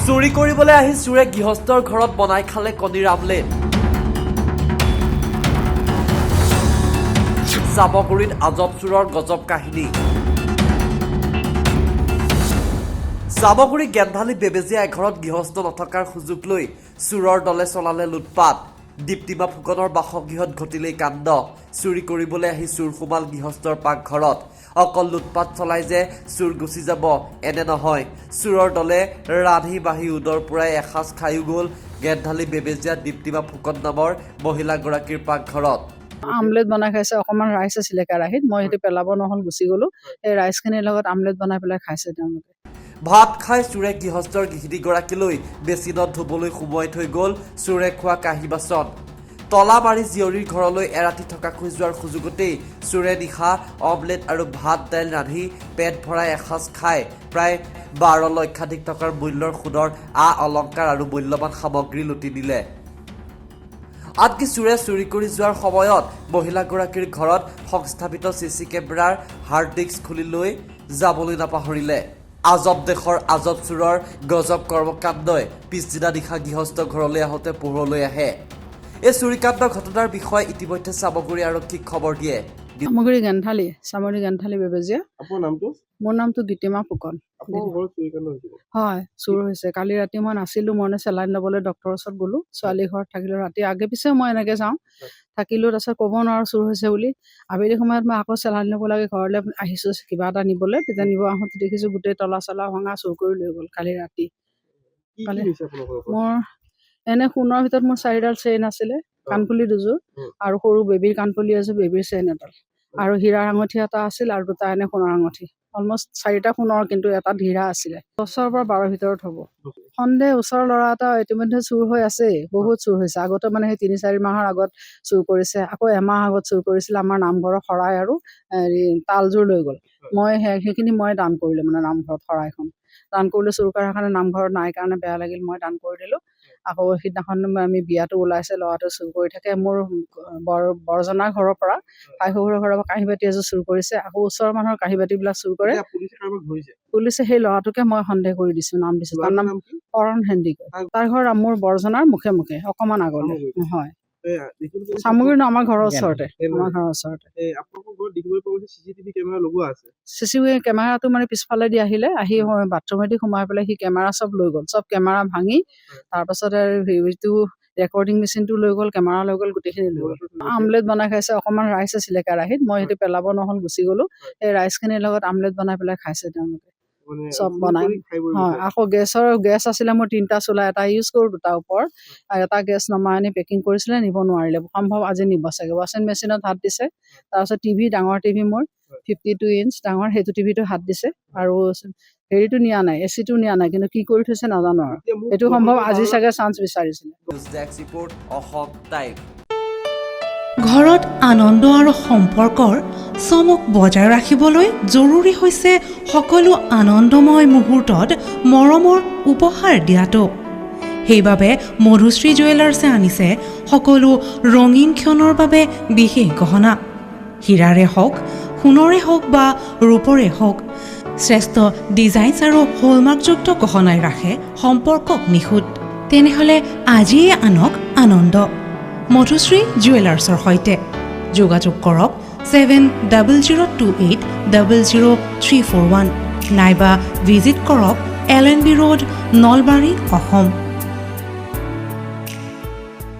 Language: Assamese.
চুৰি কৰিবলৈ আহি চুৰে গৃহস্থৰ ঘৰত বনাই খালে কণীৰ আমলেট। চাবগুৰিত আজব চুৰৰ গজব কাহিনী। চাবগুৰি গেন্ধালী বেবেজীয়া এঘৰত গৃহস্থ নথকাৰ সুযোগ লৈ চুৰৰ দলে চলালে লুটপাট। দীপ্তিমা ফুকনৰ বাসগৃহত ঘটিলেই কাণ্ড। চুৰি কৰিবলৈ আহি চুৰ সোমাল গৃহস্থৰ পাকঘৰত। অকল লুটপাট চলাই যে চুৰ গুচি যাব এনে নহয়, চুৰৰ দলে ৰান্ধি বাঢ়ি উদৰ পূৰাই এসাঁজ খায়ো গ'ল গেন্ধালী বেবেজীয়া দীপ্তিমা ফুকন নামৰ মহিলাগৰাকীৰ পাকঘৰত। আমলেট বনাই খাইছে, অকণমান ৰাইচ আছিলে কেৰাহীত, মই সেইটো পেলাব নহ'ল, গুচি গ'লো। সেই ৰাইচখিনিৰ লগত আমলেট বনাই পেলাই খাইছে তেওঁলোকে। ভাত খাই চুৰে গৃহস্থৰ গৃহিণীগৰাকীলৈ বেচিনত ধুবলৈ সুমুৱাই থৈ গ'ল চুৰে খোৱা কাঁহী বাচন। তলা মাৰি জীয়ৰীৰ ঘৰলৈ এৰাতি থকাকৈ যোৱাৰ সুযোগতেই চুৰে নিশা অমলেট আৰু ভাত দাইল ৰান্ধি পেট ভৰাই এসাঁজ খাই প্ৰায় 12 লক্ষাধিক টকাৰ মূল্যৰ সোণৰ অলংকাৰ আৰু মূল্যৱান সামগ্ৰী লুটি নিলে। আনকি চুৰে চুৰি কৰি যোৱাৰ সময়ত মহিলাগৰাকীৰ ঘৰত সংস্থাপিত CC কেমেৰাৰ হাৰ্ড ডিস্ক খুলি লৈ যাবলৈ নাপাহৰিলে। আজব দেশৰ আজব চুৰৰ গজব কৰ্মকাণ্ডই পিছদিনা নিশা গৃহস্থ ঘৰলৈ আহোঁতে পোহৰলৈ আহে। এই চুৰিকাণ্ড ঘটনাৰ বিষয়ে ইতিমধ্যে চাবগুৰি আৰক্ষীক খবৰ দিয়ে। চামগুৰি গেন্ধালী বেবেজীয়া। আপোনাৰ নামটো? মোৰ নামটো দীপ্তিমা ফুকন। আপোনাৰ ঘৰত চুৰিকাণ্ড হৈছিল? হয়, চুৰ হৈছে। কালি ৰাতি মই নাছিলোঁ, মই চেলাইন ল'বলৈ ডক্টৰৰ ওচৰত গ'লোঁ। ছোৱালী ঘৰত থাকিলোঁ, ৰাতি আগে পিছে মই এনেকৈ যাওঁ, থাকিলোঁ। তাৰপিছত ক'ব নোৱাৰোঁ চুৰ হৈছে বুলি। আবেলি সময়ত মই আকৌ চেলাইন ল'ব লাগে, ঘৰলৈ আহিছোঁ কিবা এটা নিবলৈ। তেতিয়া নিব আহোঁতে দেখিছোঁ গোটেই তলা চলা ভঙা, চুৰ কৰি লৈ গ'ল কালি ৰাতি। মোৰ এনে সোণৰ ভিতৰত মোৰ 4ডাল চেইন আছিলে, কাণফুলি দুযোৰ আৰু সৰু বেবীৰ কাণফুলি এযোৰ, বেবীৰ চেইন এডাল আৰু হীৰাৰ আঙঠি এটা আছিল আৰু 2টা এনে সোণৰ আঙঠি। অলমষ্ট 4টা সোণৰ, কিন্তু এটাত হীৰা আছিলে। 10ৰ পৰা 12ৰ ভিতৰত হ'ব। সন্দেহ ওচৰৰ ল'ৰা এটা ইতিমধ্যে চুৰ হৈ আছে, বহুত চুৰ হৈছে। আগতে মানে সেই 3-4 মাহৰ আগত চুৰ কৰিছে, আকৌ এমাহ আগত চুৰ কৰিছিলে। আমাৰ নামঘৰৰ শৰাই আৰু তালযোৰ লৈ গ'ল। মই সেইখিনি মই দান কৰিলোঁ, মানে নামঘৰত শৰাইখন দান কৰিলোঁ। চুৰ কৰাৰ কাৰণে নামঘৰত নাই কাৰণে বেয়া লাগিল, মই দান কৰি দিলোঁ। আকৌ সিদিনাখন আমি বিয়াটো ওলাইছে, ল'ৰাটো চুৰ কৰি থাকে। মোৰ বৰজনাৰ ঘৰৰ পৰা, শাই শহুৰৰ ঘৰৰ পৰা কাঁহী বাতি এযোৰ চুৰ কৰিছে। আকৌ ওচৰৰ মানুহৰ কাঁহী বাতিবিলাক চুৰ কৰে। পুলিচে সেই ল'ৰাটোকে মই সন্দেহ কৰি দিছোঁ, নাম দিছোঁ। তাৰ নাম কৰণ হেণ্ডিকৈ। তাৰ ঘৰ মোৰ বৰজনাৰ মুখে মুখে অকণমান আগলৈ। হয়, চামগুৰি আমাৰ ঘৰৰ ওচৰতে। CCTV কেমেৰাটো মানে পিছফালে দি আহিলে, আহি বাথৰুমেদি সোমাই পেলাই সি কেমেৰা চব লৈ গ'ল। চব কেমেৰা ভাঙি তাৰপাছতে হেৰিটো ৰেকৰ্ডিং মেচিনটো লৈ গ'ল, কেমেৰা লৈ গ'ল, গোটেইখিনি লৈ গ'ল। আমলেট বনাই খাইছে, অকণমান ৰাইচ আছিলে কেৰাহীত, মই সেইটো পেলাব নহ'ল, গুচি গ'লো। সেই ৰাইচখিনিৰ লগত আমলেট বনাই পেলাই খাইছে তেওঁলোকে। চব বনাই। হয়, আকৌ গেছ আছিলে মোৰ 3টা চুলা, এটা ইউজ কৰোঁ, 2টা ওপৰত, আৰু এটা গেছ নমাই আনি পেকিং কৰিছিলে, নিব নোৱাৰিলে। সম্ভৱ আজি নিব চাগে। ৱাশ্বিং মেচিনত হাত দিছে। তাৰপিছত টিভি, ডাঙৰ টিভি মোৰ 52 ইঞ্চ ডাঙৰ, সেইটো টিভিটো হাত দিছে। আৰু হেৰিটো নিয়া নাই, AC-টো নিয়া নাই, কিন্তু কি কৰি থৈছে নাজানো আৰু। সেইটো সম্ভৱ আজি চাগে চান্স বিচাৰিছিলে। ঘৰত আনন্দ আৰু সম্পৰ্কৰ চমক বজাই ৰাখিবলৈ জৰুৰী হৈছে সকলো আনন্দময় মুহূৰ্তত মৰমৰ উপহাৰ দিয়াটো। সেইবাবে মধুশ্ৰী জুৱেলাৰ্ছে আনিছে সকলো ৰঙীন ক্ষণৰ বাবে বিশেষ গহনা। হীৰাৰে হওক, সোণৰে হওক বা ৰূপৰে হওক, শ্ৰেষ্ঠ ডিজাইনছ আৰু হলমাৰ্কযুক্ত গহনাই ৰাখে সম্পৰ্কক নিখুঁত। তেনেহ'লে আজিয়ে আনক আনন্দ মধুশ্ৰী জুৱেলাৰ্ছৰ সৈতে। যোগাযোগ কৰক 7002800341 নাইবা ভিজিট কৰক LNB ৰোড, নলবাৰী, অসম।